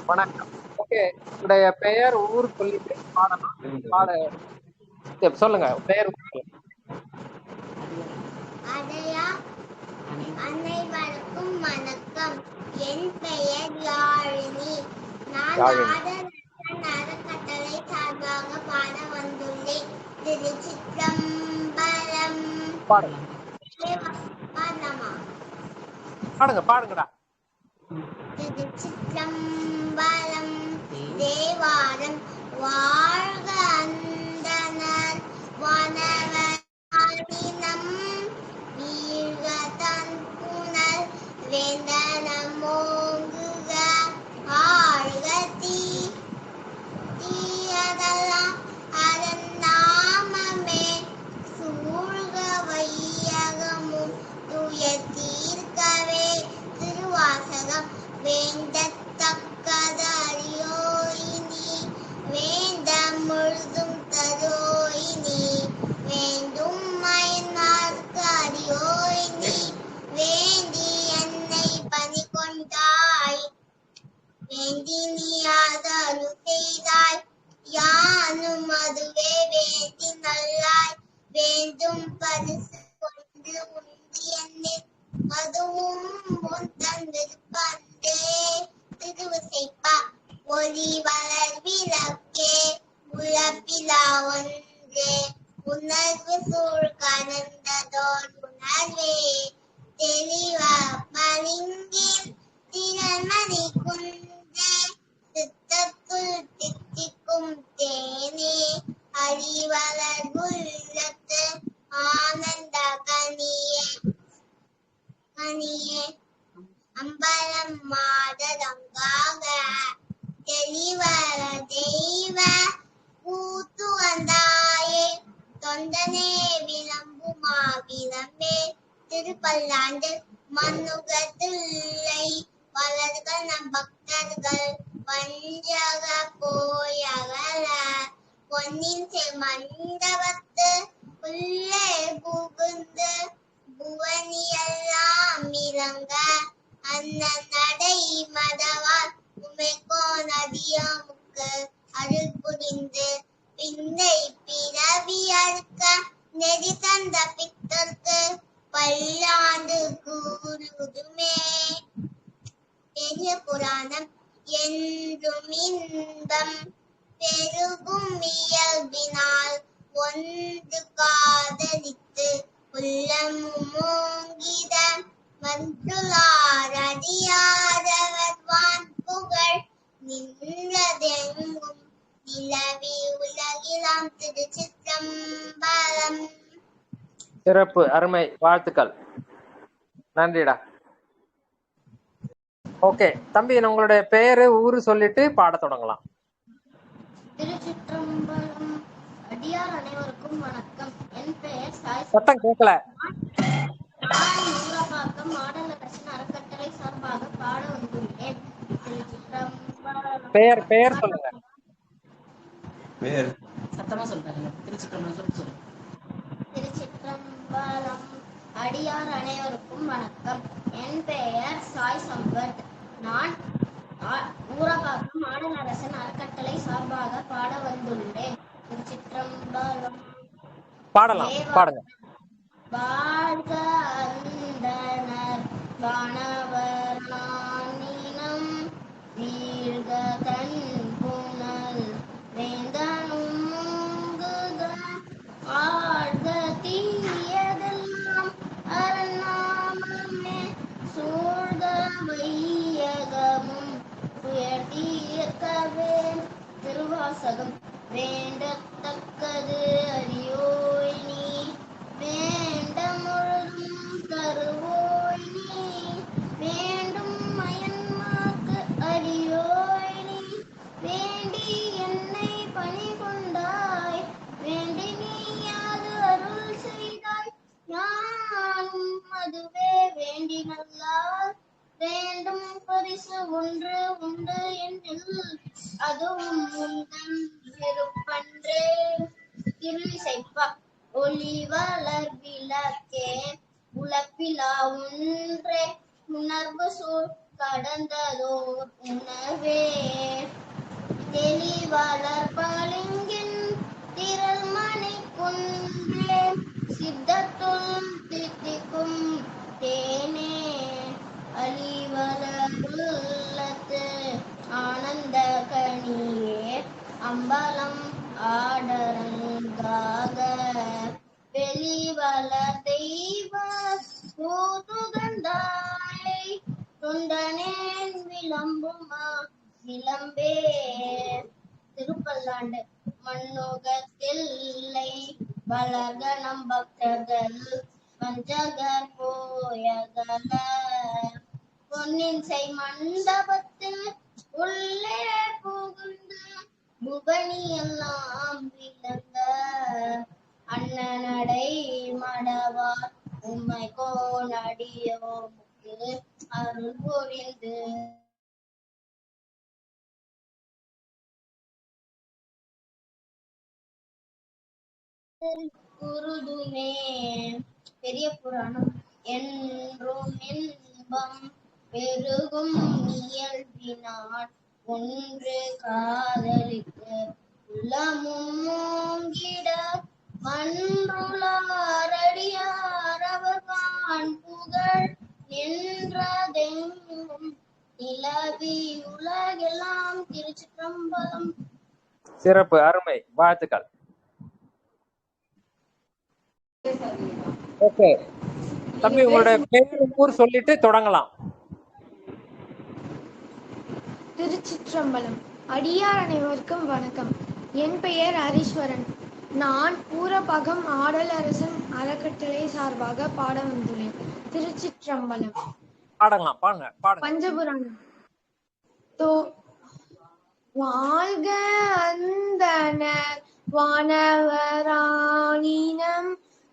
வணக்கம். ஓகே, உங்களுடைய பெயர் ஊர் சொல்லிட்டு பாடலாம். பாட சொல்லுங்க பெயர். அனைவருக்கும் வணக்கம். என் பெயர் யாழினி. நான் ஆதரவற்ற அறக்கட்டளை சார்பாக பாட வந்துள்ளேன். திருச்சிற்றம்பலம். பாடுங்கடா. திருச்சிற்றம்பலம். தேவாரம். வாழ்க அந்தணர் வானவர் ஆனினம் வீழ்க தன் புனல் வேந்தனம் ஓங்குக ஆழ்க தீயதெல்லாம் அதன் நாமமே சூழ்க வையகமும் துயர் தீர்க்கவே. திருவாசகம். வேண்டத்தக்கது அறியோயினி வேண்ட முழுதும் தரோயினி வேண்டும் மயன்மார்க்கு அறியோயினி வேண்டி என்னை பணி கொண்டாய் வேண்டி நீ ஆதரு செய்தாய் யானும் அதுவே வேண்டி நல்லாய் வேண்டும் பரிசு கொண்டு உண்டு என்னில் அதுவும் உன் தந்திருப்பந்தே. திருவிசைப்பா. ஒளி வளர் விளக்கே உலப்பிலா ஒன்றே உணர்வு சூழ் கலந்ததோர் உணர்வே தெளிவ பளிங்கில் திறமணி குன்றே சித்தத்துள் தித்திக்கும் தேனே அறிவளர் உள்ளத்து ஆனந்த கனியே அம்பலம் மாதரங்காக தெளிவர தெய்வ கூத்து வந்தாயே தொண்டனே விளம்புமா விளம்பே. திருப்பல்லாண்டு. மண்ணுகத்தில்லை வளர்கள் நம் பக்தர்கள் வஞ்சக போயகல பொன்னின் மண்டபத்து உள்ளே புகுந்து புவனியெல்லாம் இறங்க அன்ன நடை மதவால் உமைக்கோ நதியமுக்கு அருள் புரிந்து பின்னை பிறவி அறுக்க நெறி தந்த பித்தர்க்கு பல்லாண்டு கூறுதுமே. பெரிய புராணம். என்றும் இன்பம் பெருகும் இயல்பினால் ஒன்று காதலித்து உள்ளமும் மூங்கிட வந்துள்ளார் அடியாரவர் வான் புகழ் நின்றதெங்கும் நிலவி உலகிலாம். திருச்சிற்றம்பலம். சிறப்பு, அருமை, வாழ்த்துக்கள், நன்றிடா. ஓகே தம்பி, உங்களுடைய பெயரு ஊரு சொல்லிட்டு பாட தொடங்கலாம். திருச்சிற்றம்பலம். அடியார் அனைவருக்கும் வணக்கம். என் பெயர் சத்தம் கேட்கல. ஊரப்பாக்கம் மாடல் அரசின் அறக்கட்டளை சார்பாக பாட வந்துள்ளேன். பெயர் பெயர் சொல்லுங்க. பெயர் சத்தமா சொல்லுங்க. திருச்சிற்றம்பலம். அடியார் அனைவருக்கும் வணக்கம். என் பெயர் சாய் சம்பத். நான் ஊரப்பாக்கம் மாடல் அரசன் அறக்கட்டளை சார்பாக பாட வந்துள்ளேன். திருச்சிற்றம்பலம். பாடலாம், பாடுங்க. வாழ்க அந்தணர் வானவர் நானினம் வீழ்க தன் புனல் வேந்தனும் மூங்குக ஆழ்க தீயதெல்லாம் அரணாமமே சூழ்க வையகமும் துயர் தீர்க்கவே. திருவாசகம். வேண்டத்தக்கது அறியோய் நீ வேண்ட முழுதும் தருவோய் நீ வேண்டும் மயன்மார்க்கு அறியோய் நீ வேண்டி என்னை பணி கொண்டாய் வேண்டி நீ யாது அருள் செய்தாய் யானும் அதுவே வேண்டி நல்லார் வேண்டும் பரிசு ஒன்று உண்டு என்னில் அதுவும் உந்தன் விருப்பன்றே. திருவிசைப்பா. ஒளி வளர் விளக்கே உலப்பிலா ஒன்றே உணர்வு சூழ் கடந்ததோர் உணர்வே வளர் பளிங்கின் திரள் மணி குன்றே சித்தத்துள் தித்திக்கும் தேனே அலிவளருள்ளத்து ஆனந்த கனியே அம்பலம் ஆடரங்காக வெளிவளர் தெய்வ தூதுகந்தாயை தொண்டனேன் விளம்புமா விளம்பே. திருப்பல்லாண்டு. மண்ணுகத்தில்லை வளர்கணம் பக்தர்கள் வஞ்சகர் போயகல பொன்னின் செய் மண்டபத்தில் உள்ளே புகுந்து புவனி எல்லாம் விளங்க அண்ணனடை மடவார் உம்மை கோனடியோமுக்கு அருள் புரிந்து குருதுமே. பெரிய புராணம். என்றும் இன்பம் பெருகும் இயல்பினார் ஒன்று காதலித்து உள்ளமும் மூங்கிட மன்றுளாரடியார் அவர்வான் புகழ் நின்றதெங்கும் நிலவி உலகெல்லாம். திருச்சிற்றம்பலம். சிறப்பு, அருமை, வாழ்த்துக்கள். ஓகே தம்பி, உங்களுடைய பேர் ஊர் சொல்லிட்டு தொடங்கலாம். திருச்சிற்றம்பலம். அடியார் அனைவருக்கும் வணக்கம். என் பெயர் ஹரீஸ்வரன். நான் ஊரபாகம் ஆடல் அரசன் அறக்கட்டளை சார்பாக பாட வந்துள்ளேன். திருச்சிற்றம்பலம். பாடலாம், பாடுங்க. பஞ்சபுராணம். வாழ்க அந்தனர் வானவராணினம்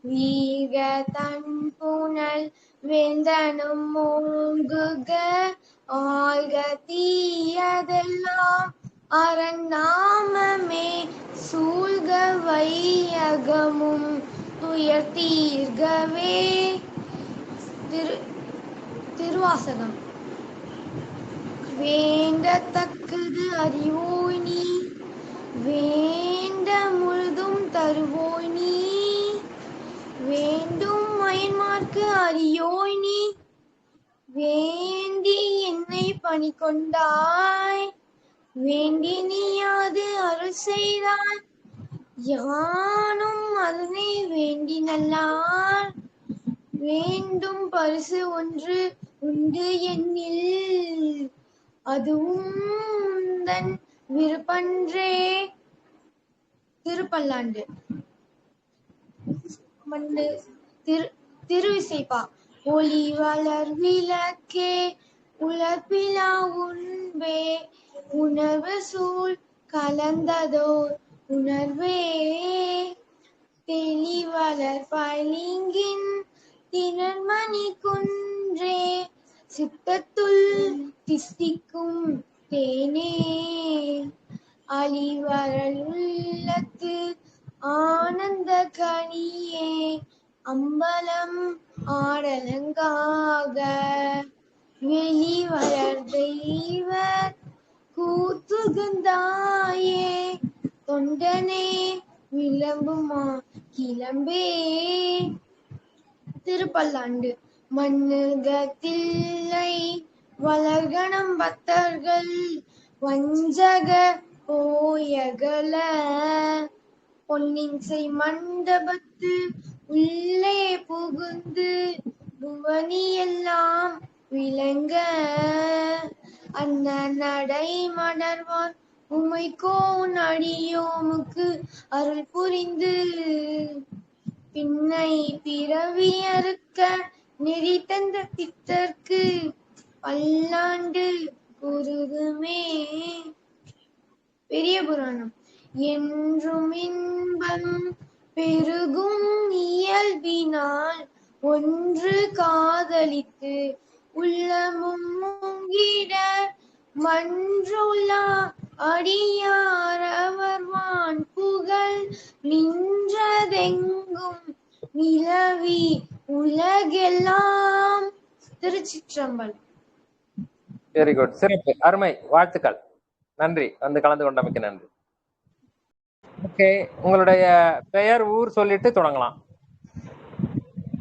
வீக தன் புனல் வேந்தனும் மூங்குக ஆழ்க தீயதெல்லாம் அரண்நாமமே சூழ்க வையகமும் துயர்த்தீர்கவே. திருவாசகம். வேண்டத்தக்கது அறிவோய் நீ வேண்ட முழுதும் தருவோய் நீ வேண்டும் மயன்மார்க்கு அறியோய் நீ வேண்டி என்னை பணி கொண்டாய் வேண்டி நீயாது அருள் செய்தாய் யானும் அதனை வேண்டி நல்லார் வேண்டும் பரிசு ஒன்று உண்டு என்னில் அதுவும் உந்தன் விருப்பன்றே. திருப்பல்லாண்டு. திருவிசைப்பா. ஒளி வளர் விளக்கே உலர்பிலா உண்பே உணர்வு சூழ் கலந்ததோர் உணர்வே தெளிவளர் பளிங்கின் திரள்மணி குன்றே சித்தத்துள் தித்திக்கும் தேனே அலிவரல் உள்ளத்து ஆனந்த கனியே அம்பலம் ஆடலங்காக வெளிவளர் தெய்வ கூத்துகந்தாயே தொண்டனே விளம்புமா கிளம்பே. திருப்பல்லாண்டு. மண்ணுகத்தில்லை வளர்கணம் பக்தர்கள் வஞ்சக போயகல பொன்னின் செய் மண்டபத்து உள்ளே புகுந்து புவனி எல்லாம் விளங்க அண்ண நடை மடர்வார் உமைக்கோன் அடியோமுக்கு அருள் புரிந்து பின்னை பிறவி அறுக்க நெறி தந்த பித்தர்க்கு பல்லாண்டு குருதுமே. பெரிய புராணம். என்றும் இன்பம் பெருகும் இயல்பினால் ஒன்று காதலித்து உள்ளமும் மூங்கிட மன்றுளா அடியார் அவர்வான் புகழ் நின்றதெங்கும் நிலவி உலகெல்லாம். திருச்சிற்றம்பலம். வெரி குட், சிறப்பு, அருமை, வாழ்த்துக்கள், நன்றி. வந்து கலந்து கொண்டமைக்கு நன்றி. ஓகே, உங்களுடைய பெயர் ஊர் சொல்லிட்டு தொடங்கலாம்.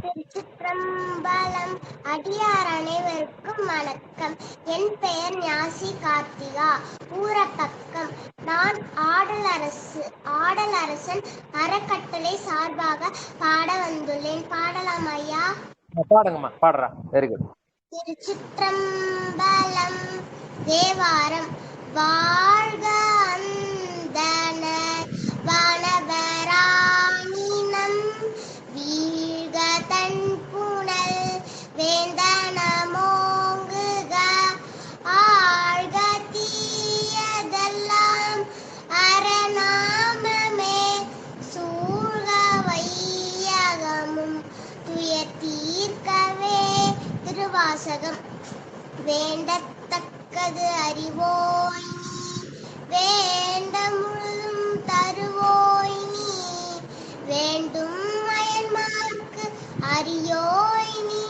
திருச்சிற்றம்பலம். அடியார் அனைவருக்கும் வணக்கம். என் பெயர் ஞாசி கார்த்திகா. ஊரப்பக்கம். நான் ஆடலரசன் அறக்கட்டளை சார்பாக பாட வந்துள்ளேன். பாடலாம் ஐயா? பாடுங்கம்மா, பாடுறா. Very good. திருச்சிற்றம்பலம். தேவாரம். வாழ்க அந்தணர் வானவராணினம் வீழ்க தன் புனல் வேந்தனமோங்குக ஆழ்க தீயதெல்லாம் அரணாமமே சூழ்க வையகமும் துயர் தீர்க்கவே. திருவாசகம். வேண்டத்தக்கது அறிவோய் நீ வேண்ட முழுதும் தருவோய் நீ வேண்டும் அயன்மார்க்கு அறியோய் நீ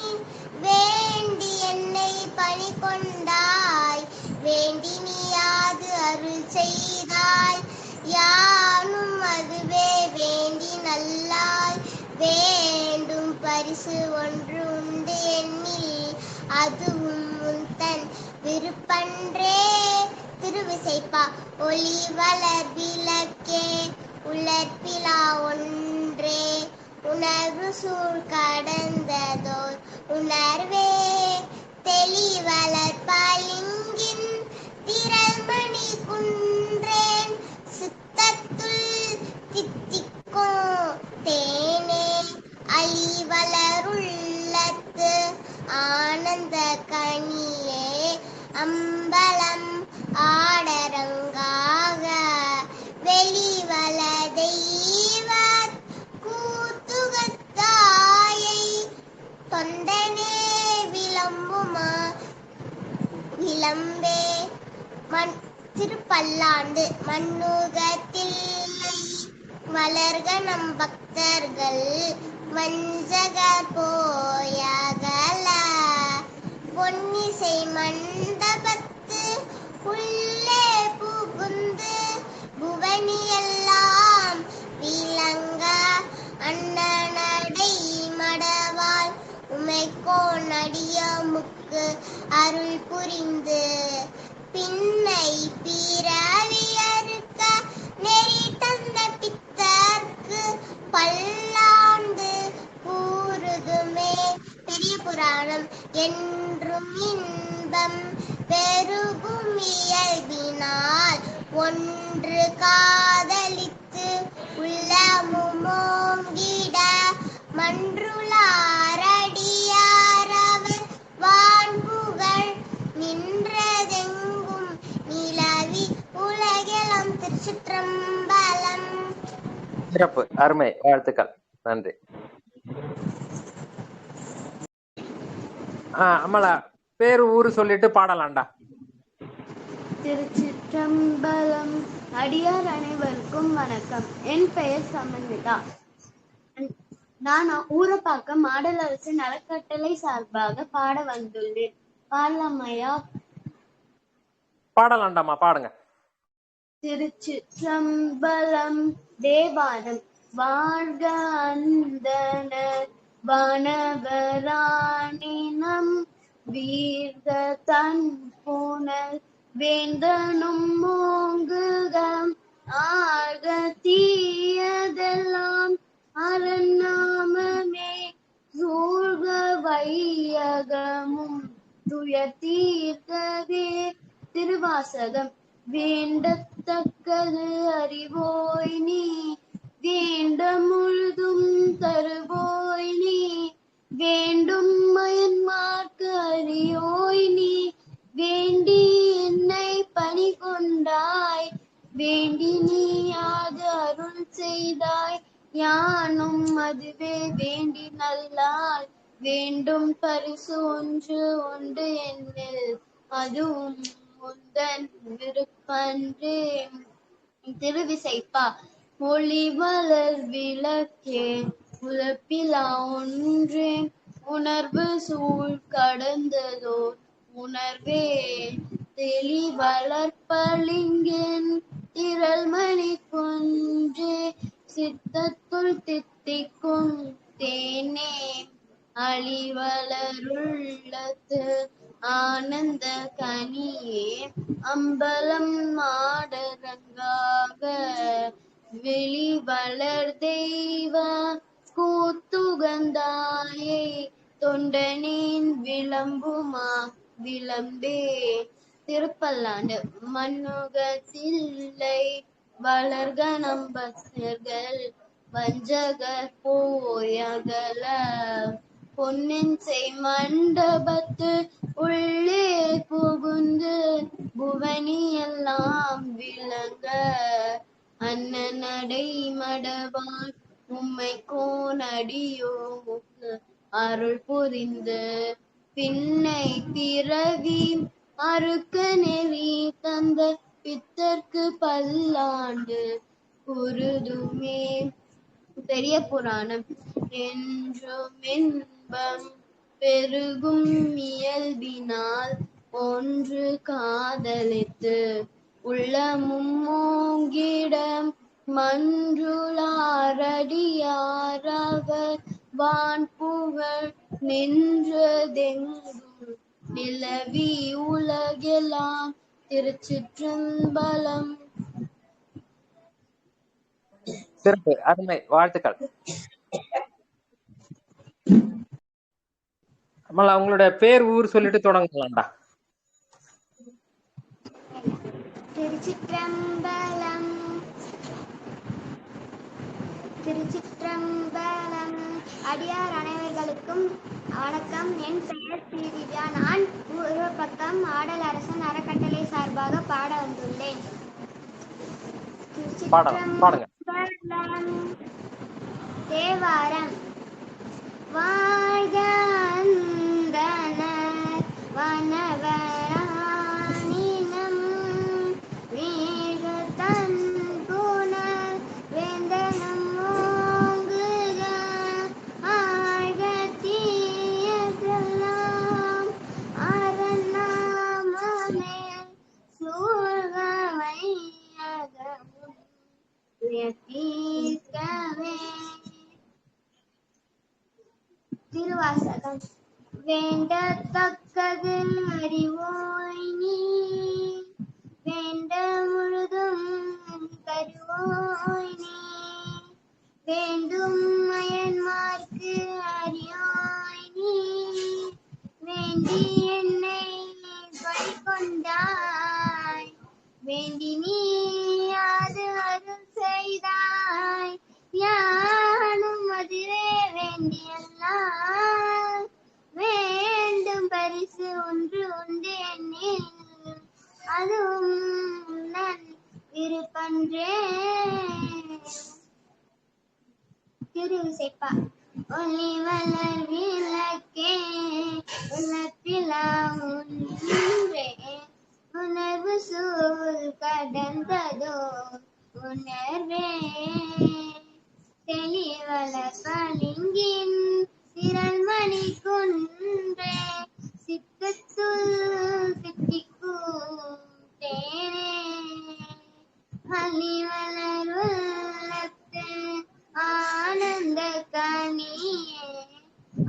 வேண்டி என்னை பணி கொண்டாய் வேண்டி நீயாது அருள் செய்தாய் யானும் அதுவே வேண்டி நல்லாய் வேண்டும் பரிசு ஒன்று உண்டு எண்ணில் அதுவும் உந்தன் விருப்பன்றே. திருவிசைப்பா. ஒளி வளர் விளக்கே உலர்பிலா ஒன்றே உணர்வு சூழ் கடந்ததோர் உணர்வே தெளிவளர் பளிங்கின் திரள்மணி குன்றேன் சித்தத்துள் தித்திக்கும் தேனே அழிவளருள்ளத்து ஆனந்த கனியே அம்பலம் ஆடரங்காக வெளிவள தெய்வ கூத்துகத்தாயை தொண்டனே விளம்புமா விளம்பே. திருப்பல்லாண்டு. மண்ணுகத்தில்லை வளர்க நம் பக்தர்கள் வஞ்சக போயகல பொன்னிசை மண்டபத்து உள்ளே புகுந்து புவனியெல்லாம் விளங்க அண்ணனடை மடவாள் உமைக்கோன் அடியமுக்கு அருள் புரிந்து பின்னை பிறவியறுக்க நெறி தந்த பித்தர்க்கு பல்லாண்டு கூறுதுமே. பெரிய புராணம். என்றும் இன்பம் பெருகும் இயல்பினால் ஒன்று காதலித்து உள்ளமுமோங்கிட மன்றுளாரடியாரவர் வான்புகழ் நின்றதெங்கும் நிலவி உலகெல்லாம். திருச்சிற்றம்பலம். சிறப்பு, அருமை, வாழ்த்துக்கள், நன்றி. அம்மளா, பேரு ஊரு சொல்லிட்டு பாடலாம்டா. திருச்சிற்றம்பலம். அடியார் அனைவருக்கும் வணக்கம். என் பெயர் சமந்திதா. நான் ஊரப்பாக்கம் ஆடலரசன் அறக்கட்டளை சார்பாக பாட வந்துள்ளேன். பாடலாம் ஐயா? பாடலாம்டாமா, பாடுங்க. திருச்சிற்றம்பலம். தேவாரம். வாழ்க அந்தணர் வானவராணினம் வீழ்க தன் புனல் வேந்தனும் மோங்குக ஆழ்க தீயதெல்லாம் அரணாமமே சூழ்க வையகமும் துயர் தீர்க்கவே. திருவாசகம். வேண்டத்தக்கது அறிவோய் நீ வேண்ட முழுதும் தருவோய் நீ வேண்டும் மயன்மார்க்கு அறியோய் நீ வேண்டி என்னை பணி கொண்டாய் வேண்டி நீயாது அருள் செய்தாய் யானும் அதுவே வேண்டி நல்லால் வேண்டும் பரிசு ஒன்று உண்டு என்னில் அதுவும் உந்தன் விருப்பன்றே. திருவிசைப்பா. ஒளி வளர் விளக்கே உலப்பிலா ஒன்றே உணர்வு சூழ் கடந்ததோர் உணர்வே தெளிவளர் பளிங்கின் திரள்மணி குன்றே சித்தத்துள் தித்திக்கும் தேனே அழிவலருள்ளத்து ஆனந்த கனியே அம்பலம் மாடரங்காக வெளிவளர் தெய்வ கூத்துகந்தாயே தொண்டனின் விளம்புமா விளம்பே. திருப்பல்லாண்டு. மண்ணுகத்தில்லை வளர்கணம் பக்தர்கள் வஞ்சகர் போயகல பொன்னின்சை மண்டபத்து உள்ளே புகுந்து புவனி எல்லாம் விளங்க அண்ணனடை மடவான் உம்மை கோனடியோமுக்கு அருள் புரிந்து பின்னை பிறவி அறுக்க நெறி தந்த பித்தர்க்கு பல்லாண்டு குருதுமே. பெரிய புராணம். என்றும் இன்பம் பெருகும் இயல்பினால் ஒன்று காதலித்து உள்ளமும் மோங்கிடம் மன்றுளாரடியாரவர் வான்புகழ் நின்றதெங்கும் நிலவி உலகெல்லாம். திருச்சிற்றம்பலம். சிறப்பு, அருமை, வாழ்த்துக்கள். அம்மா உங்களுடைய பேர் ஊர் சொல்லிட்டு தொடங்கலாம்டா. திருச்சிற்றம்பலம். திருச்சிற்றம்பலம். அடியார் அனைவர்களுக்கும் வணக்கம். என் பெயர் ஸ்ரீவித்யா. நான் பூர்வபக்கம் ஆடல் அரசன் அறக்கட்டளை சார்பாக பாட வந்துள்ளேன். திருச்சிற்றம்பலம். தேவாரம். வாழ்க அந்தணர் வனவராணினம் வீழ்க தன் புனர் வேந்தனம் ஓங்குக ஆழ்க தீயதெல்லாம் அரணாமமே சூழ்க வையகமும் உயர்த்தீர்க்கவே. திருவாசகம். வேண்டத்தக்கது அறிவோய் நீ வேண்ட முழுதும் கருவோய் நீ வேண்டும் அயன்மார்க்கு அறியோய் நீ வேண்டி என்னை பறிகொண்டாய் வேண்டி நீ அது அருள் செய்தாய் யானும் அதுவே வேண்டியெல்லாம் வேண்டும் பரிசு ஒன்று உண்டு என்னில் அதுவும் நன் விருப்பன்றே. திருவிசைப்பா. ஒளி வளர் விளக்கே உலப்பிலா ஒன்றே உணர்வு சூழ் கடந்ததோ உணர்வே தெளிவளர் பளிங்கின் திரள்மணி குன்றே சித்தத்துள் தித்திக்கும் தேனே அழிவளர் உள்ளத்து ஆனந்த கனியே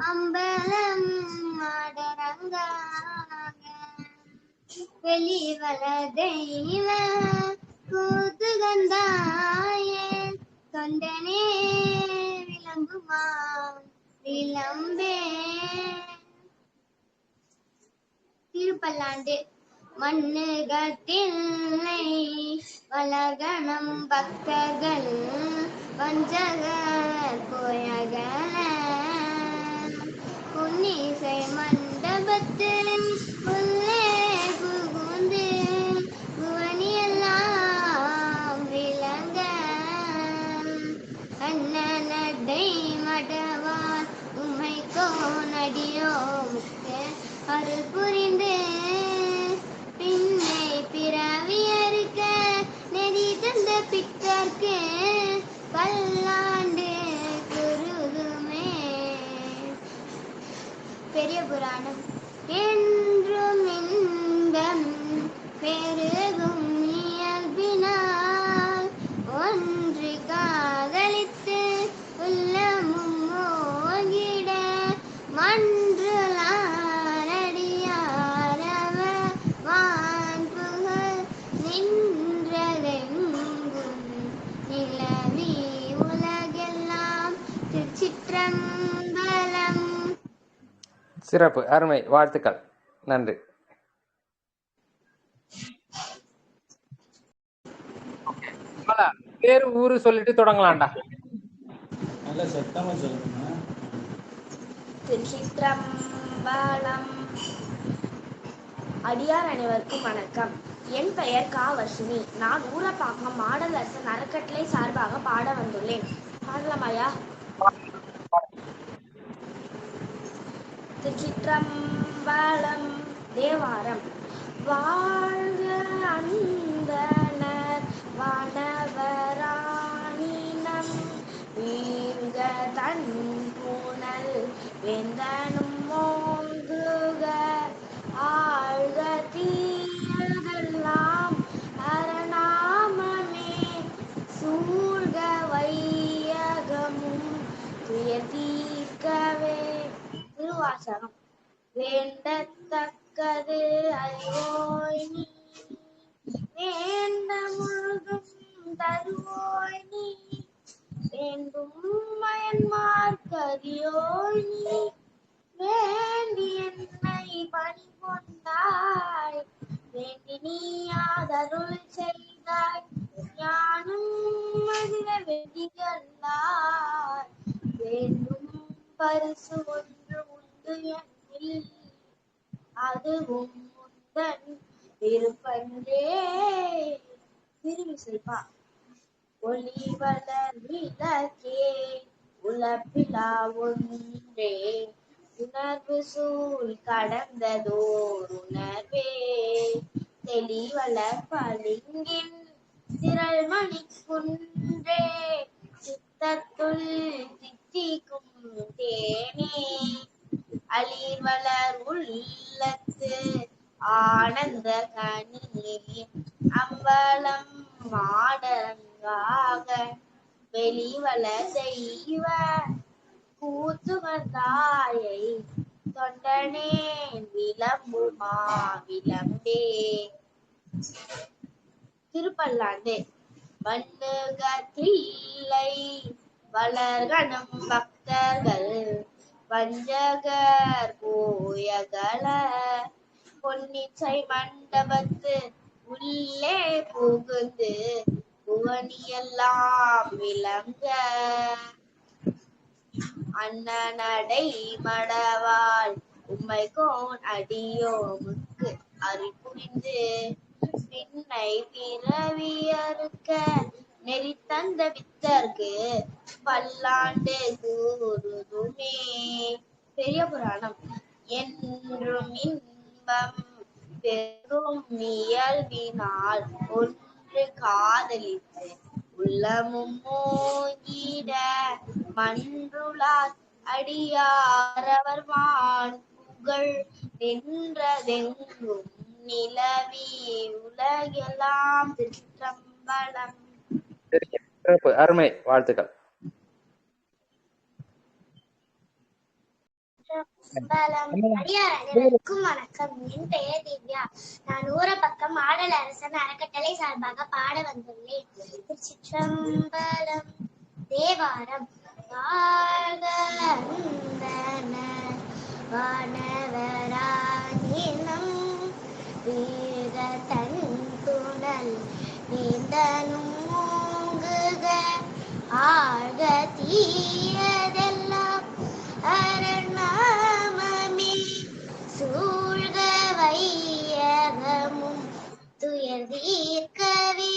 அம்பலம் மாடரங்காக வெளிவளர் தெய்வ கூத்துகந்தாயே தொண்டனே விளம்புமா விளம்பே. திருப்பல்லாண்டு. மண்ணுகத்தில்லை வளகணம் பக்தர்கள் வஞ்சகர் போயகல புன்னிசை மண்டபத்து உள்ளே புகுந்து புவனியெல்லாம் விளங்க அண்ணனடை மடவான் உம்மை கோனடியோ முக்க அருள் புரிந்து பின்னை பிறவி அறுக்க நெறி தந்த பித்தர்க்கு பல்லாண்டு குருதுமே. பெரிய புராணம். என்றும் இன்பம் பெருகும் இயல்பினால் சிறப்பு, அருமை, வாழ்த்துக்கள், நன்றி. பேரு ஊரு சொல்லிட்டு தொடங்கலாம்டா. நல்ல சத்தமா சொல்லுங்க. திருச்சிற்றம்பலம். அடியார் அனைவருக்கும் வணக்கம். என் பெயர் கா வர்ஷினி. நான் ஊரப்பாக்கம் மாடல் அரசன் அறக்கட்டளை சார்பாக பாட வந்துள்ளேன். பாடலாமாயா? திருச்சிற்றம்பலம். தேவாரம். வாழ்க அந்தணர் வானவராணினம் வீழ்க தன் புனல் வேந்தனும் மோங்குக ஆழ்க தீயதெல்லாம் அரணாமமே சூழ்க வையகமும் துயர் தீர்க்கவே. திருவாசகம். வேண்டத்தக்கது அறிவோய் நீ வேண்ட முழுதும் தருவோய் நீ வேண்டும் மயன்மார்க்கரியோய் நீ வேண்டி என்னை பணி கொண்டாய் வேண்டி நீ ஆதருள் செய்தாய் ஞானம் மனித வெடிகளாய் வேண்டும் பரிசு ஒன்று உண்டு என்னில் அதுவும் முந்தன் திருப்பன்றே. திருவிசைப்பா. ஒளி வளர் விளக்கே உலப்பிலா ஒன்றே உணர்வு சூழ் கடந்ததோர் உணர்வே தெளிவளர் பளிங்கின் திரள் மணி குன்றே சித்தத்துள் தித்திக்கும் தேனே அளிர்வளர் உள்ளத்து ஆனந்த கனியே அம்பலம் மாடரங்காக வெளிவள தெய்வ கூத்துவந்தாயை தொண்டனேன் விளம்புமா விளம்பே. திருப்பல்லாண்டு. வண்ணுகத்தில்லை வளர்கணம் பக்தர்கள் வஞ்சகர் போயகல பொன்னிச்சை மண்டபத்து உள்ளே புகுந்து புவனியெல்லாம் விளங்க அண்ணனடை மடவாள் உம்மைகோன் அடியோமுக்கு அருள் புரிந்து பின்னை பிறவி அறுக்க நெறி தந்த வித்தர்க்கு பல்லாண்டு கூறுதுமே. பெரிய புராணம். என்றும் இன்பம் பெரும் இயல்பினால் ஒன்று காதலித்து உள்ளமும் மோங்கிட மன்றுளார் அடியாரவர் வான் புகழ் நின்றதெங்கும் நிலவி உலகெல்லாம். திருச்சிற்றம்பலம். சிறப்பு, அருமை, வாழ்த்துக்கள். அடியார் அனைவருக்கும் வணக்கம். என் பெயர் திவ்யா. நான் ஊரப்பக்கம் மாடல் அரசன் அறக்கட்டளை சார்பாக பாட வந்துள்ளேன். திருச்சிற்றம்பலம். தேவாரம். வாழ்க அந்தணர் வானவராணினம் வீழ்க தன் புனல் வேந்தனும் மூங்குக ஆழ்க தீயதெல்லாம் அரணாமமே சூழ்க வையகமும் துயர் தீர்க்கவே.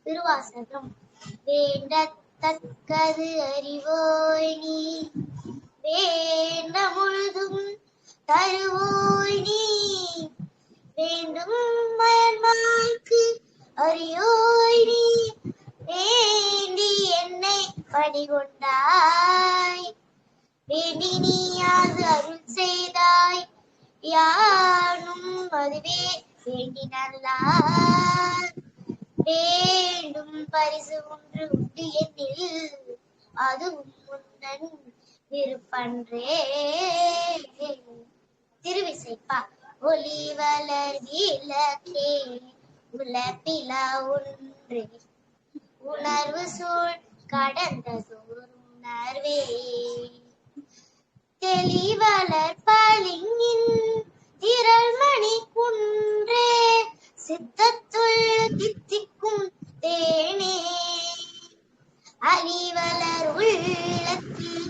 திருவாசகம். வேண்டத்தக்கது அறிவோய் நீ வேண்ட முழுதும் தருவோய் நீ வேண்டும் மயன்மார்க்கு அறியோய் நீ வேண்டி என்னை பணி கொண்டாய் வேண்டி நீயாது அருள் செய்தாய் யானும் அதுவே வேண்டி நல்லார் வேண்டும் பரிசு ஒன்று உண்டு என்னில் அதுவும் முந்தன் விருப்பன்றே. திருவிசைப்பா. ஒளி வளர் விளக்கே உலப்பிலா ஒன்றே உணர்வு சூழ் கடந்ததோர் உணர்வே தெளிவளர் பளிங்கின் திரள்மணி குன்றே சித்தத்துள் தித்திக்கும் தேனே அலிவளர் உள்ளத்தில்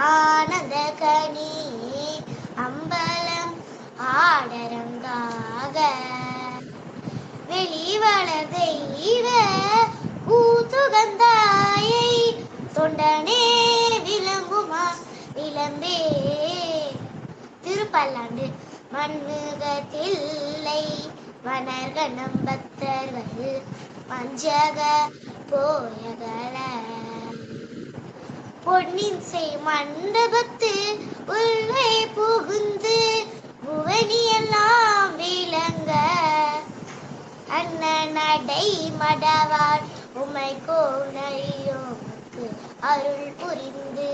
ஆனந்த கனியே அம்பலம் ஆடரங்காக வெளிவளர் தெய்வ கூத்துகந்தாயை தொண்டனே விளம்புமா விளம்பே. திருப்பல்லாண்டு மண்ணுகத்தில்லை வனர்கணம் பக்தர்கள் பஞ்சக போயகல பொன்னின் செய் மண்டபத்து உள்ளே புகுந்து புவனியெல்லாம் விளங்க அண்ணனடை மடவாள் உமை கோணையோக்கு அருள் புரிந்து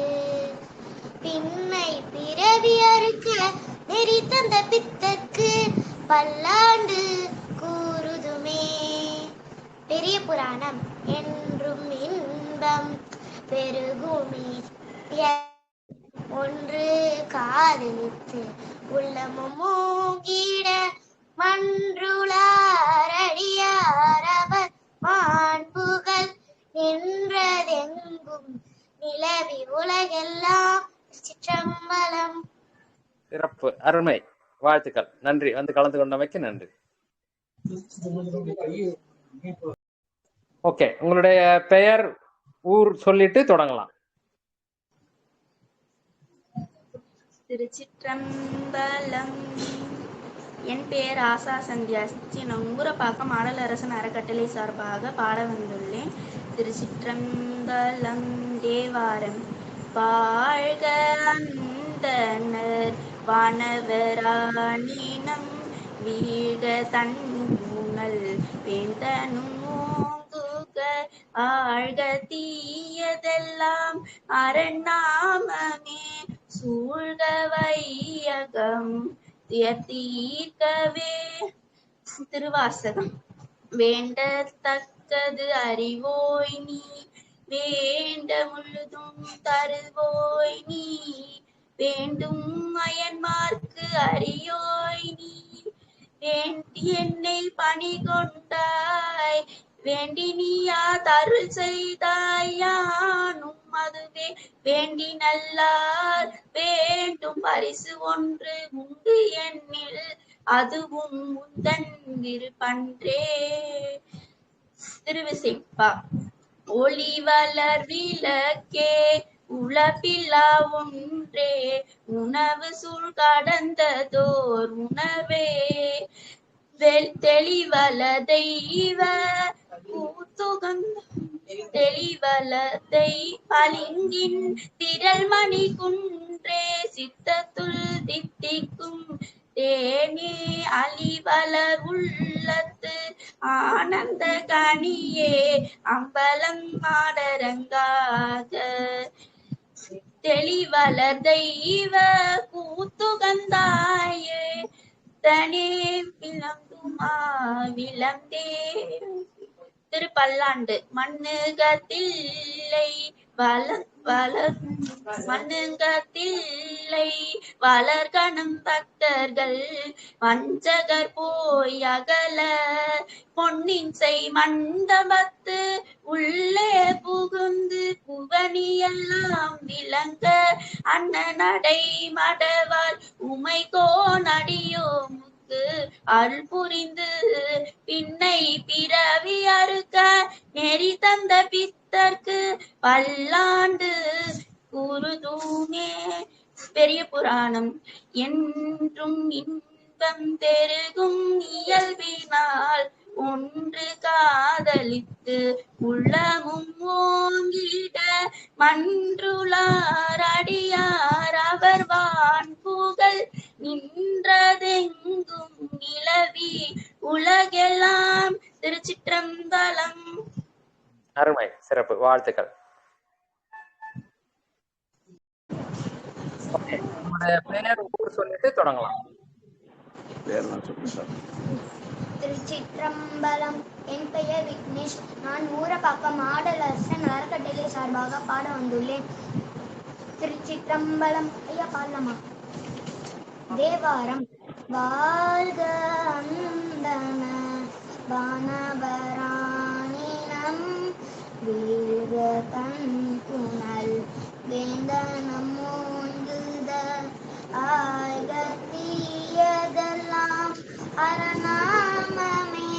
பின்னை பிறவி அறுக்க நெறி தந்த பித்தற்கு பல்லாண்டு கூறுதுமே. பெரிய புராணம் என்றும் இன்பம் பெருகுமி ஒன்று காதலித்து உள்ளமும் மூங்கிட மன்றுளாரடியார் அவர் மாண்புகள் நின்றதெங்கும் நிலவி உலகெல்லாம். சிற்றம்பலம். சிறப்பு, அருமை, வாழ்த்துக்கள், நன்றி. வந்து கலந்து கொண்டமைக்கு நன்றி. ஓகே, உங்களுடைய பெயர் ஊர் சொல்லிட்டு தொடங்கலாம். திருச்சிற்றம்பலம். என் பெயர் ஆசா சந்தியா. நான் ஊரப்பாக்கம் ஆடலரசன் அறக்கட்டளை சார்பாக பாட வந்துள்ளேன். திருச்சிற்றம்பலம். தேவாரம். வாழ்க அந்தணர் வானவராணினம் வீழ்க தன்னுணல் வேந்தனும் ஓங்குக ஆழ்க தீயதெல்லாம் அரணாமமே சூழ்க வையகம் தீர்க்கவே. திருவாசகம். வேண்டத்தக்கது அறிவோய் நீ வேண்ட முழுதும் தருவோய் நீ வேண்டும் அயன்மார்க்கு அறியோய் நீ வேண்டி என்னை பணி கொண்டாய் வேண்டி நீயா தருள் செய்தாய் யானும் அதுவே வேண்டி நல்லார் வேண்டும் பரிசு ஒன்று உண்டு என்னில் அதுவும் முந்தன் விருப்பன்றே. திருவிசைப்பா. ஒளி வளர் விளக்கே உளப்பில்லா ஒன்றே உணவு சூழ் கடந்ததோர் உணவே தெளிவல தெய்வ தெளிவலதை பளிங்கின் திரள்மணி குன்றே சித்தத்துள் தித்திக்கும் தேனே அலிவளர் உள்ளத்து ஆனந்த கனியே அம்பலம் ஆடரங்காக தெளிவளர் தெய்வ கூத்துகந்தாயே தனே விளங்குமா விளந்தே. திருப்பல்லாண்டு. மண்ணுகத்தில்லை மண்ணுகத்தில்லை வளர்கணம் பக்தர்கள் வஞ்சகர் போய் அகல பொன்னின் செய் மண்டபத்து உள்ளே புகுந்து புவனியெல்லாம் விளங்க அண்ணனடை மடவாள் உமை கோனடியோ அருள் புரிந்து பின்னை பிறவி அறுக்க நெறி தந்த பித்தர்க்கு பல்லாண்டு கூறுதுமே. பெரிய புராணம். என்றும் இன்பம் பெருகும் இயல்பினால் ஒன்று காதலித்து உள்ளமும் ஓங்கிட மன்றுளார் அடியார் அவர் வான் புகழ் நின்றதெங்கும் நிலவி உலகெல்லாம். திருச்சிற்றம்பலம். அருமை, சிறப்பு, வாழ்த்துக்கள். உங்களுடைய பெயர் ஊர் சொல்லிட்டு தொடங்கலாம். திருச்சிற்றம்பலம். என் பெயர் விக்னேஷ். நான் ஊரப்பாக்கம் ஆடலரசன் அறக்கட்டளை சார்பாக பாட வந்துள்ளேன். திருச்சிற்றம்பலம். ஐயா பாடலாமா? தேவாரம். வாழ்க அந்தண வானவராணினம் வீழ்க தன்புனல் வேந்தனம் மூழ்குத ஆழ்க தீயதெல்லாம் அரணாமமே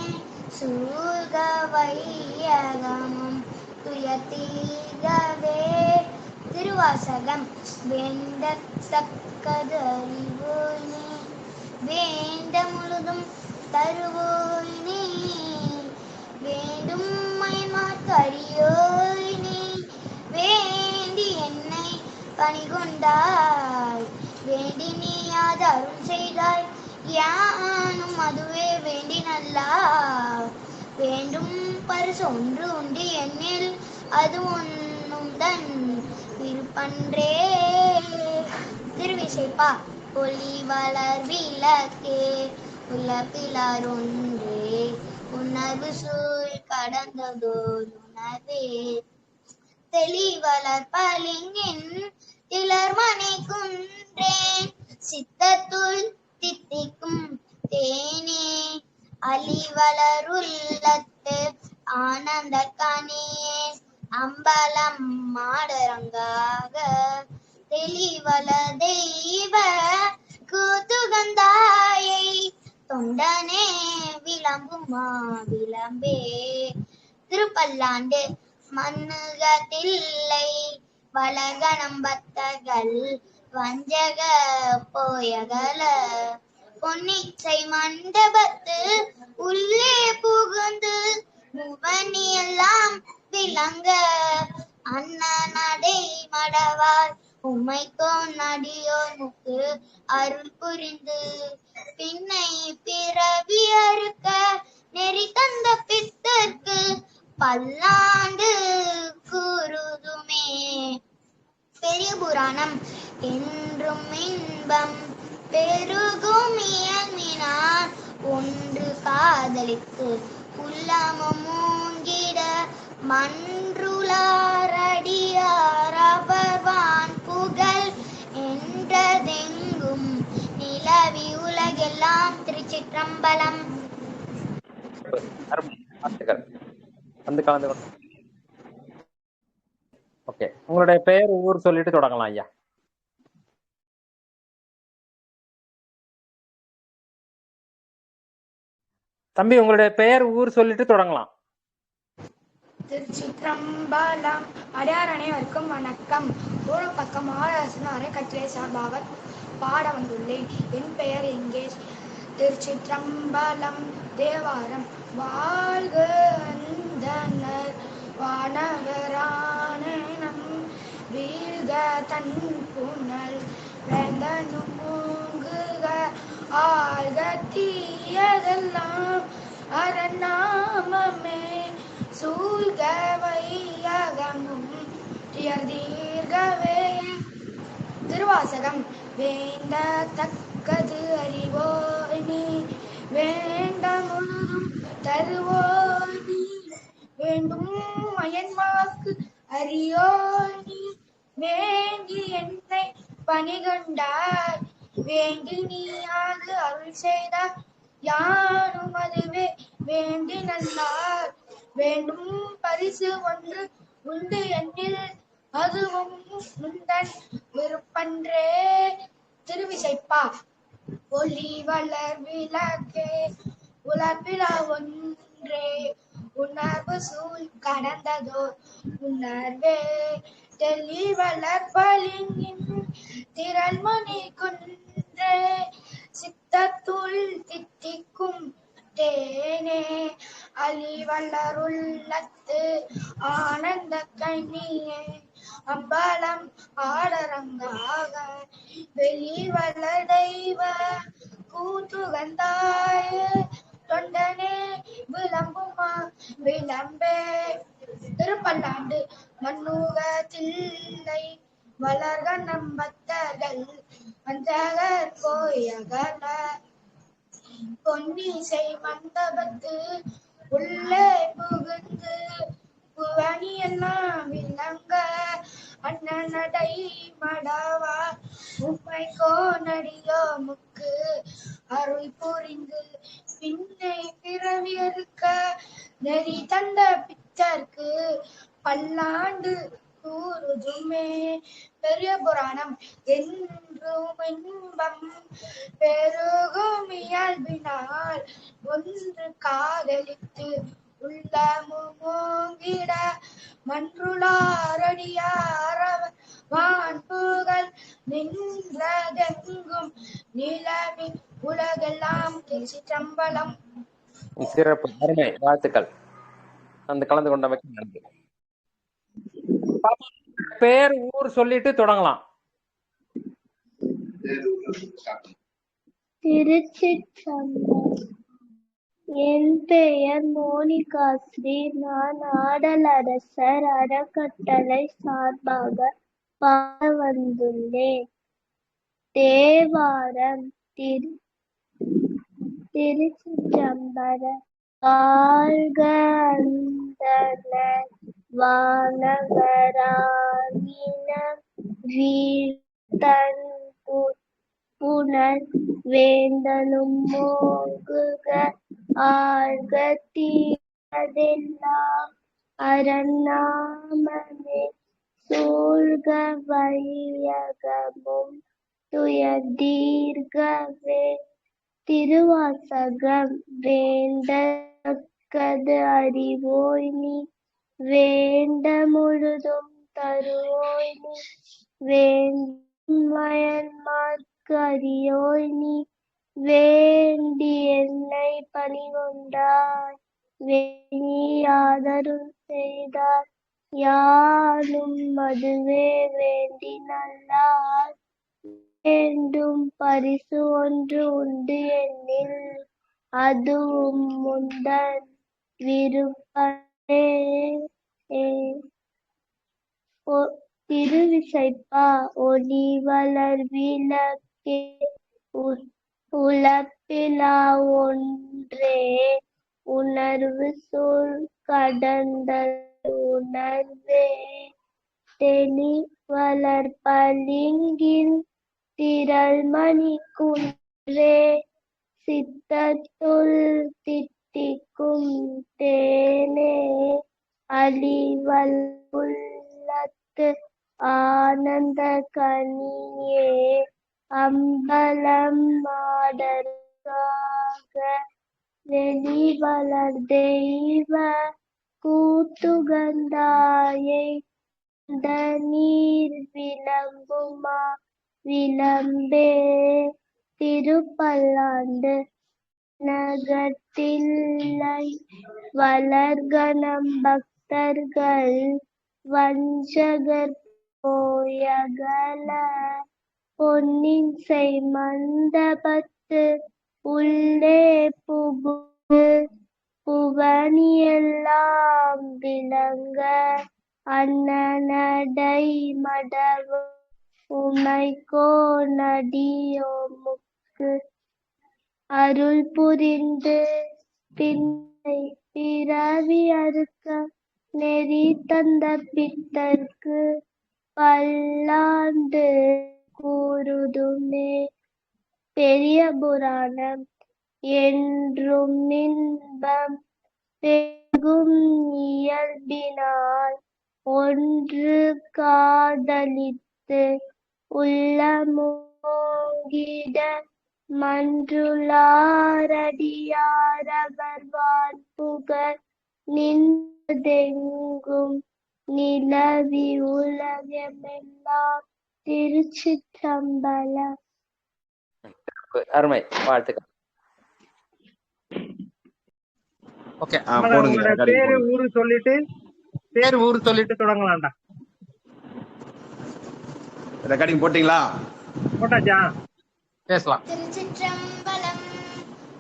சூழ்க வையகமும் துயர்த்தீர்கவே. திருவாசகம். வேண்டத்தக்கது அறிவோய் நீ வேண்ட முழுதும் தருவோய் நீ வேண்டும் மயமாக்கு அறியோய் நீ வேண்டி என்னை பணிகொண்டாய் வேண்டி நீ யாது அருள் செய்தாய் யானும் அதுவே வேண்டி நல்லா வேண்டும் பரிசு ஒன்று உண்டு என்னில் அது ஒன்றும் தன் இருப்பன்றே. திருவிசைப்பா. ஒளி வளர் விளக்கே உலகிலார் ஒன்றே உணர்வு சூழ் கடந்ததோர் உணர்வே தெளிவளர் பளிங்கின் திளர்மணி குன்றேன் சித்தத்துள் தித்திக்கும் தேனே அலிவளர் உள்ளத்து ஆனந்த கனியே அம்பலம் மாடரங்காக தெளிவள தெய்வ கூத்துகந்தாயை தொண்டனே விளம்புமா விளம்பே. திருப்பல்லாண்டு. மண்ணுகத்தில்லை வளர்கணம் பத்தர்கள் வஞ்சக போயகல பொன்னிச்சை மண்டபத்து உள்ளே புகுந்து முவனியெல்லாம் விளங்க அண்ணனடை மடவார் உம்மைக்கோ நடியோர் முக்கு அருள் புரிந்து பின்னை பிறவி அறுக்க நெறி தந்த பித்தர்க்கு பல்லாண்டு கூறுதுமே. பெரிய புராணம். என்றும் இன்பம் பெருகும் இயல்மினார் ஒன்று காதலித்து உள்ளமும் மூங்கிட மன்றுளாரடியார் அவர்வான் புகழ் என்றதெங்கும் நிலவி உலகெல்லாம். திருச்சிற்றம்பலம். வந்து கலந்து கொண்டு. ஓகே, உங்களுடைய பெயர் ஊர் சொல்லிட்டு தொடங்கலாம் ஐயா. தம்பி, உங்களுடைய பெயர் ஊர் சொல்லிட்டு தொடங்கலாம். திருச்சிற்றம்பலம். அடியார் அனைவருக்கும் வணக்கம். ஒரு பக்கம் ஆலோசனை அறக்கட்டளை சார்பாக பாட வந்துள்ளேன். என் பெயர் எங்கேஷ். திருச்சிற்றம்பலம். தேவாரம். வாழ்க அந்தணர் வானவராணனம் வீழ்க தன் புனல் வேந்தனும் மூங்குக ஆழ்க தீயதெல்லாம் அரணாமமே சூழ்க வையகமும் தீர்கவே. திருவாசகம். வேண்டத்தக்கது அறிவோய் நீ வேண்ட முழுதும் தருவோய் நீ வேண்டும் அயன்மாக்கு அறியோய் நீ வேண்டி என்னை பணிகொண்டாய் வேண்டி நீயாது அருள் செய்தார் யானும் அதுவே வேண்டி நல்லார் வேண்டும் பரிசு ஒன்று உண்டு என்னில் அதுவும் முந்தன் விருப்பன்றே. திருவிசைப்பா. ஒளி வளர் விளக்கே உலர்விழா ஒன்றே உணர்வு சூழ் கடந்ததோர் உணர்வே தெளிவளர் பளிங்கின் திரள்மணி குன்றே சித்தத்துள் தித்திக்கும் தேனே அலிவளர் உள்ளத்து ஆனந்த கண்ணியே அம்பலம் ஆடரங்காக வெளிவளர் தெய்வ கூத்துகந்தாய தொண்டனே விளம்புமா விளம்பே. திருப்பல்லாண்டு. மண்ணுகத்தில்லை வளர்க நம்பத்தர்கள் வஞ்சகர் போயகல பொன்னிசை மண்டபத்து உள்ளே புகுந்து புவனியெல்லாம் விளங்க அண்ணனடை நெறி தந்த பித்தர்க்கு பல்லாண்டு கூறுதுமே. பெரிய புராணம் என்றும் இன்பம் பெருகும் இயல்பினால் ஒன்று காதலித்து உள்ளமுங்கிட மன்றுளாரடியாரவர் வான்புகள் நின்றதெங்கும் நிலவி உலகெல்லாம் திருச்சிற்றம்பலம். சிறப்பு, அருமை, வாழ்த்துக்கள். அந்த கலந்து கொண்டமைக்கு நன்றி. பேர் ஊர் சொல்லிட்டு தொடங்கலாம். திருச்சிற்றம்பலம். என் பெயர் மோனிகாஸ்ரீ. நான் ஆடலரசர் அறக்கட்டளை சார்பாக பாட வந்துள்ளேன். தேவாரம். திருச்சிற்றம்பலம். வாழ்க அந்தணர் வானவராயினம் வீழ்த்தன் புனல் வேந்தனும் மோங்குக ஆழ்க தீரதெல்லாம் அரண்நாமமே சூழ்க வையகமும் துயர்தீர்கவே. திருவாசகம். வேண்டற்கது அறிவோய் நீ வேண்ட முழுதும் தருவோய் நீ வேண்டும் மயன்மார்க்கு அறியோய் நீ வேண்டி என்னை பணிகொண்டாய் வேணி யாதருள் செய்தார் யானும் அதுவே வேண்டி நல்லார் வேண்டும் பரிசு ஒன்று உண்டு என்னில் அதுவும் முந்தன் விருப்பமே. திருவிசைப்பா. ஒளி வளர் விளக்கே உலப்பிலா ஒன்றே உணர்வு சொல் கடந்த உணர்வே தெளி வளர் பளிங்கில் திரள் மணி குன்றே சித்தத்துள் தித்திக்கும் தேனே அழிவல் உள்ளத்து ஆனந்த கனியே அம்பலம் மாடர்காக வெளிவளர் தெய்வ கூத்துகந்தாயை நீர் விளம்புமா விளம்பே. திருப்பல்லாண்டு. நகத்தில்லை வளர்கணம் பக்தர்கள் வஞ்சகர் போயகல பொன்னின் செய் மண்டபத்து உள்ளே புகு புவனியெல்லாம் விளங்க அன்னநடை மடவு உமைக்கோ நடியோமுக்கு அருள் புரிந்து பின்னை பிறவி அறுக்க நெறி தந்த பித்தர்க்கு பல்லாண்டு கூறுதுமே. பெரிய புராணம். என்றும் இன்பம் பெருகும் இயல்பினால் ஒன்று காதலித்து உள்ளமோங்கிட மன்றுளாரடியாரவர் வான்புகழ் நின்றதெங்கும் நிலவி உலகமெல்லாம் திருச்சிற்றம்பலம். அருமை, வாழ்த்துக்கள். ஓகே, பேரு ஊரு சொல்லிட்டு தொடங்கலாம்டா. ரெக்கார்டிங் போட்டீங்களா? போட்டாச்சா? பேசலாம். திருச்சிற்றம்பலம்.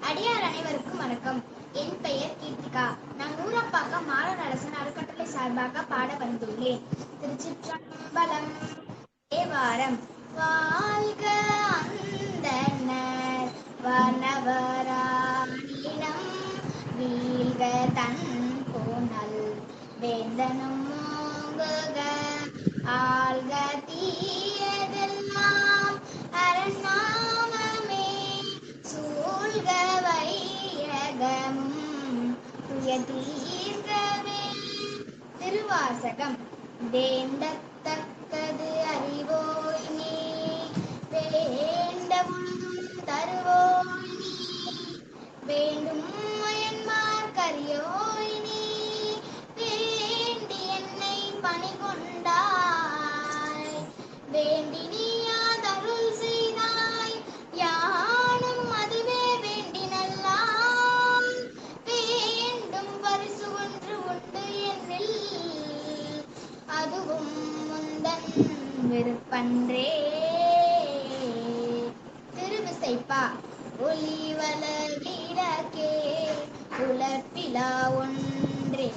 அடியார் அனைவருக்கும் வணக்கம். என் பெயர் கீர்த்திகா. நான் ஊரப்பாக்கம் மாடலரசன் அறக்கட்டளை சார்பாக பாட வந்துள்ளேன். திருச்சிற்றம்பலம். தேவாரம். வாழ்க அந்தணர் வானவராயினம் வீழ்க தன் போனல் வேந்தனும் மோங்குக ஆழ்க தீயதெல்லாம் அரண்நாமமே சூழ்க வையகமும் தீர்க்கவே. திருவாசகம். வேண்டத்தக்கது அறிவோய் நீ, வேண்ட முழுதும் தருவோய் நீ, வேண்டும் என்மார் கரியோய் நீ, வேண்டி என்னை பணி கொண்டாய், வேண்டி நீயாதருள் செய்தாய், யானும் அதுவே வேண்டினல்லாம், வேண்டும் பரிசு ஒன்று உண்டு என்னில், அதுவும் முந்தன் விருப்பன்றே. திருவிசைப்பா. ஒளிவள விளக்கே உலப்பிலா ஒன்றே,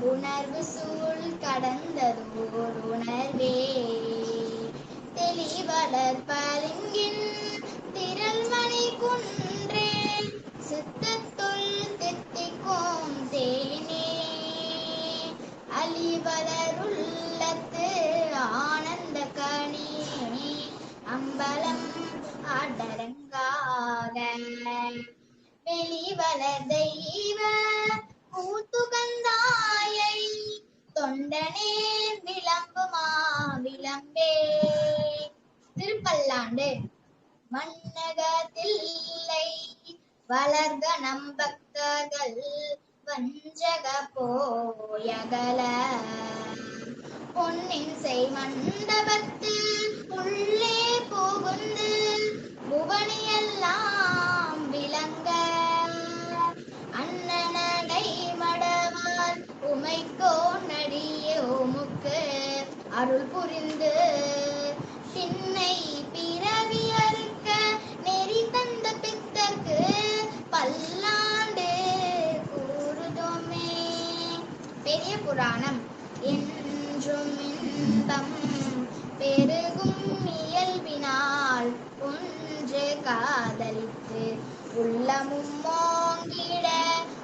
உணர்வு சூழ் கடந்ததோர் உணர்வே, தெளிவளர் பளிங்கின் திரள்மணி குன்றே, சித்தத்துள் தித்திக்கும் தேனே, அலிவளருள்ளத்து ஆனந்த கனியே, அம்பலம் அடரங்காக வெளிவளர் தெய்வ கூத்துகந்தாயை, தொண்டனே விளம்புமா விளம்பே. திருப்பல்லாண்டு. மன்னகத்தில்லை வளர்க நம்பக்தர்கள் வஞ்சக போயகல, பொன்னின் செய் மண்டபத்தில் உள்ளே புகுந்து புவனியெல்லாம் விளங்க, அண்ணனடை மடவார் உமைக்கோ நடியே உமுக்கு அருள் புரிந்து, திண்ணை பிறவி அறுக்க நெறி தந்த பித்தர்க்கு பல்லாண்டு கூறுதோமே. பெரிய புராணம். என்றும் இன்பம் பெருகும் இயல்பினால் ஒன்று காதலித்து உள்ளமும் மோங்கிட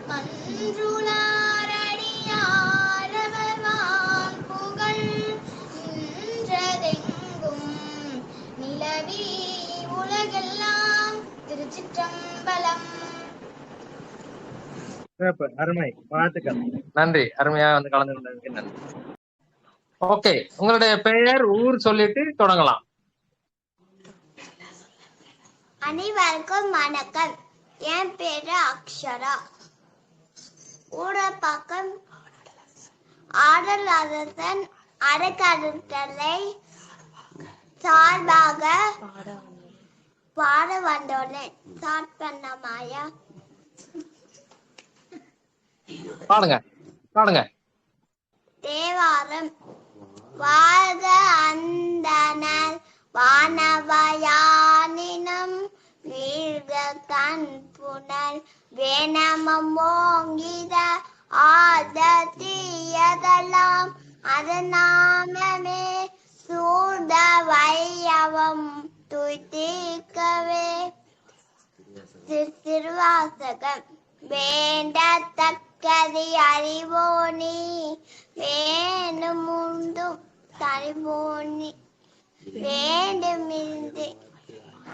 மன்றுளாரடியாரவர் வான் புகழ் நின்றதெங்கும் நிலவி உலகெல்லாம். திருச்சிற்றம்பலம். அருமை, வாழ்த்துக்கள். நன்றி. அருமையா வந்து கலந்து கொண்டதுக்கு நன்றி. ஓகே, உங்களுடைய பெயர் ஊர் சொல்லிட்டு தொடங்கலாம். அனைவருக்கும் வணக்கம். என் பேரு அக்ஷரா. ஊரப்பாக்கம் ஆடல் அரசன் அறக்கட்டளை சார்பாக பாட வந்துள்ளேன். ஸ்டார்ட் பண்ணமாயா? பாடுங்க பாடுங்க. தேவாரம். வாழ்க அந்தணர் வானவயானினும் வீழ்க கண் புனல் வேணமம் ஓங்கித ஆத தீயதெல்லாம் அதனாமே சூழ்ந்த வையவம் துய்த்தீர்க்கவே. திருவாசகம். வேண்டத்தக்கதி அறிவோனி, வேணும் உண்டும் தரிபோனி, வேண்டுமின்றி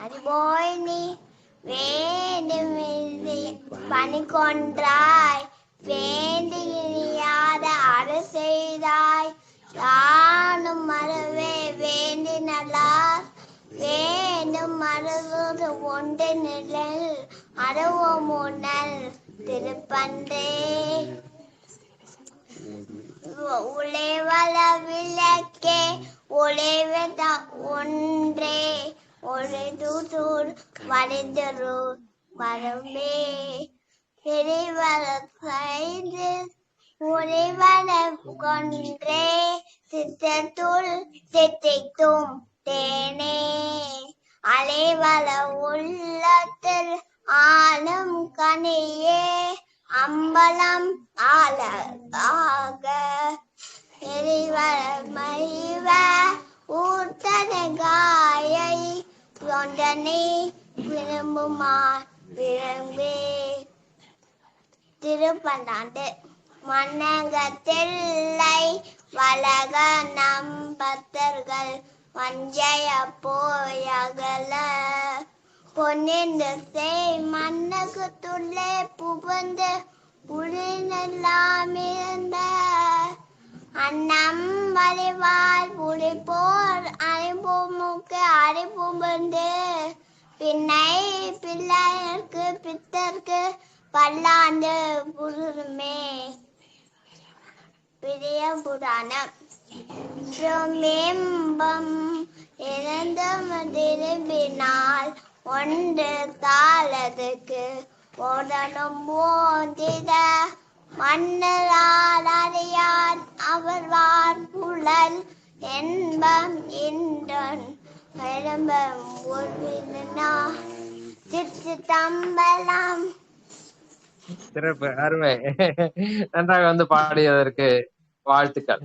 அறிவோய் நீ, வேண்டுமின்றி பணி கொன்றாய், வேண்டியாத அரு செய்தாய், யானும் மறுவே வேண்டினலார், வேண்டும் மறுவது ஒன்று நிழல் அருவம் உணல் திருப்பன்றே. உழைவள விளக்கே உழைவத ஒன்றே, ஒரு தூர் வரைந்தரு வரம்பே, பெரியவள செய்து உழைவள கொன்றே, சித்தத்துள் தித்திக்கும் தேனே, அலைவள உள்ளத்தில் ஆளும் கனியே, அம்பலம் ஆக எரிவள மறிவ ஊர்த்தனகாயை, தொண்டனை விரும்புமா விரும்பே. திருப்பன்னாண்டு. மன்னகத்தில்லை வளக நம்பத்தர்கள் வஞ்சய போயகல, பொன்னின் செய் மன்னகத்துள்ளே புகுந்து புலினெல்லாம் இருந்த அன்னம் வரைவார் புலிப்போர் அரிபூமுக்கு அரிபூம்பந்து பின்னை பிள்ளையர்க்கு பித்தர்க்கு பல்லாண்டு புருமே. பெரிய புராணம். பிம்பம் இறந்த திரும்பினால் ஒன்று காலத்துக்கு உடனும் போந்திட மன்னரால் அறியார் அவர் வார்புழல் என்பம் இன்றன் பெரும்பம் உருவினா திருச்சிற்றம்பலம். சிறப்பு, அருமை. நன்றாக பாடியதற்கு வாழ்த்துக்கள்.